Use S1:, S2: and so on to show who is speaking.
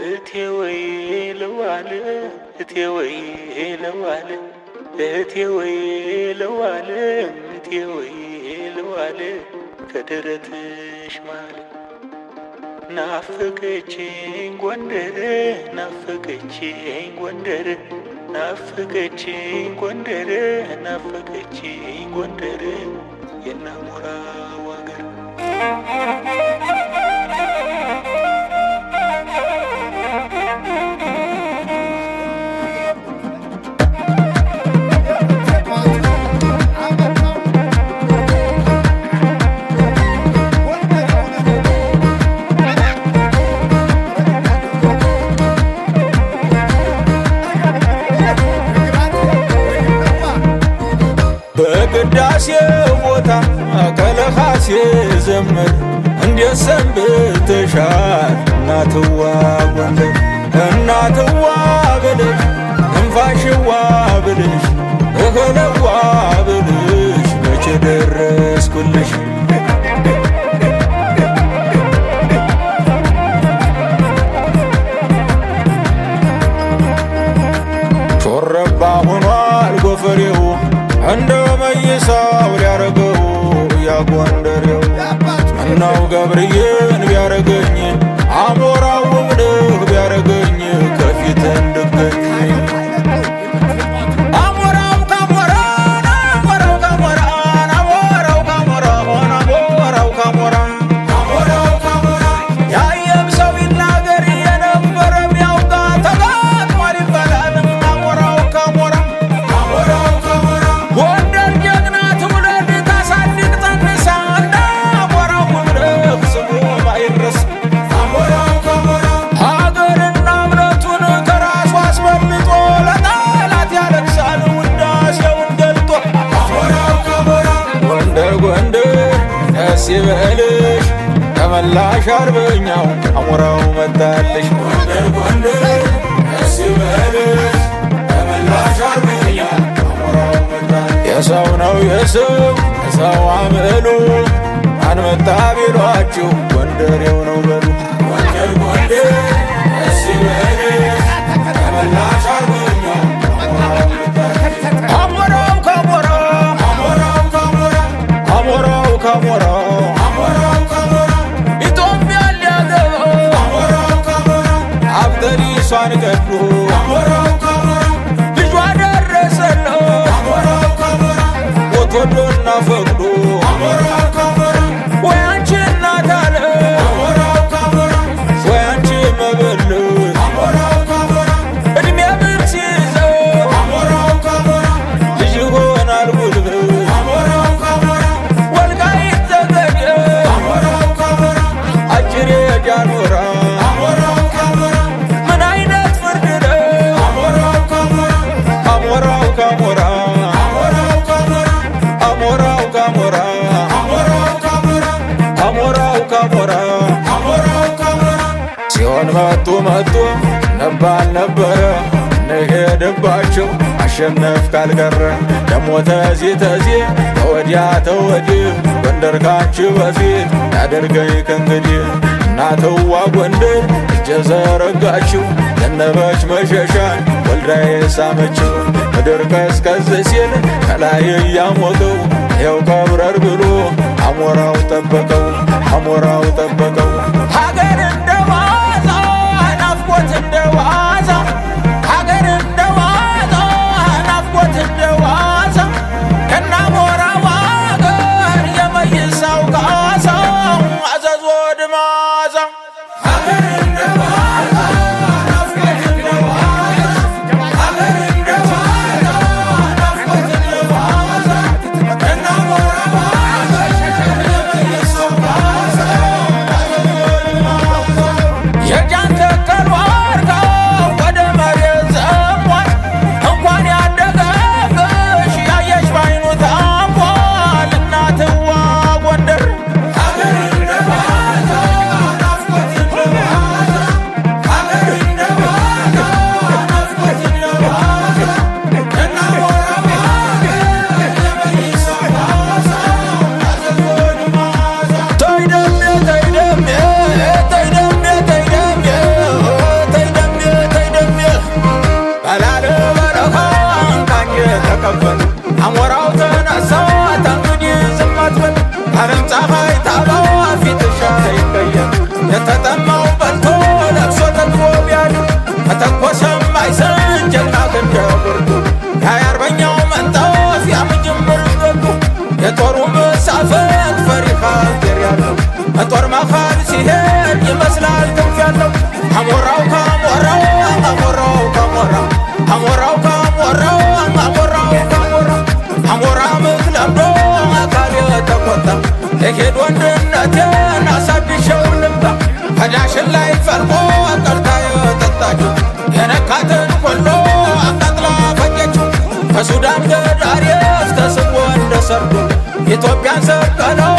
S1: እቴ ወይ ለዋለ እቴ ወይ ለዋለ እቴ ወይ ለዋለ እቴ ወይ ለዋለ ከደረትሽ ማለ ናፈቀችኝ ጎንደር ናፈቀችኝ ጎንደር ናፈቀችኝ ጎንደር ናፈቀችኝ ጎንደር የናሞራው አገር
S2: በቅዳሴ ቦታ ከለኻሴ ዘመር እንዴት ሰንብተሻል እናትዋ ጎንደር እናትዋ ብልሽ እንፋሽዋ ብልሽ እህለዋ ብልሽ መቼ ደረስኩልሽ ሾረባ ሆኗል ጎፈሬው እንደ መይሳው ሊያረገው ያጎንደሬው ምነው ገብርዬን ቢያረገኝ አሞራው ምድህ ቢያረገኝ ከፊት እንድገኝ አሞራው ካሞራን አሞራው ካሞራን አሞራው ካሞራን አሞራው ካሞራን አሞራው ካሞራን ያየም ሰው ይናገር የነበረ ቢያውቃ ተጋጥሟል ይባላል አሞራው ካሞራን አሞራው ካሞራን ጎንደር ጀግና ትውልድ ታሳድግ ጠንሳ እንደ አሞራው ምድህ ስሙ ማይረስ አሞራው ካሞራን ሀገርና እምነቱን ከራሱ አስበልጦ ለጠላት ያለቅሳል ውዳሴውን ገልጦ አሞራው ካሞራን ጎንደር ጎንደር ደስ ይበልሽ ተመላሽ አርበኛው አሞራው መጣልሽ ጎንደር ጎንደር ደስ ይበልሽ ተመላሽ አርበኛው አሞራው መጣልሽ የሰው ነው የሰው አምሉ አንመጣ ቢሏችሁ ጎንደሬው ነው በሉ ጎንደር ጎንደር ደስ ይበልሽ ተመላሽ አርበኛው አሞራው መጣልሽ አሞራው ካሞራው አሞራው ካሞራው አሞራው ካሞራው አሞራው ካሞራው ኢትዮጵያ ሊያገባው አሞራው ካሞራው አብደሪሷን ገዱ አሞራው ካሞራው ልጇ ደረሰለው አሞራው ካሞራው ወቶዶና ፈቅዶ አሞራው ካሞራው ወይ አንቺ እናት አለ አሞራው ካሞራው ወይ አንቺ መበለት አሞራው ካሞራው እድሜ ምን ሲይዘው አሞራው ካሞራው ልጅ ይሆናል ጉልበት አሞራው ካሞራው ወልቃይት ጠገዴ አሞራው ካሞራው አጭሬ ጃኖራ አሞራው ካሞራው ምን አይነት ፍርድ ነው አሞራው ካሞራው አሞራው ካሞራው አሞራው ካሞራው አሞራው ካሞራው አሞራው ካሞራው አሞራው ካሞራው አሞራው ካሞራው ሲሆን መጡ ነባል ነበረ እንሄድባቸው አሸነፍ ካልቀረ ደሞ ተዚህ ተወዲያ ተወዲህ ጎንደር ካንቺ በፊት ያደርገኝ ከእንግዲህ እናትዋ ጎንደር እጀ ዘረጋችው ዘነበች መሸሻን ወልዳዬ ሳመችው ምድር ቀዝቀዝ ሲል ከላይ እያሞቀው ይኸው ከብረር ብሎ አሞራው ጠበቀው አሞራው ጠበቀው ሀገር እንደ ዋዛ ናፍቆት እንደ ዋዛ ሀገር እንደ ዋዛ ናፍቆት እንደ ዋዛ ከናሞራው አገር የመይሳው ካሳ አዘዞ ድማዛ ሀገር እንደ ዋዛ ናፍቆት እንደ ዋዛ ሀገር እንደ ዋዛ ናፍቆት እንደ ዋዛ ከናሞራው አገር የመይሳው ካሳ አዘዞ ድማዛ የጃን ተከል ዋርካ በቆሎ አቃጥላ ፈጀችው ከሱዳን ገዳሪ እስከ ስቦ እንደ ሰርዶ ኢትዮጵያን ሰቀለው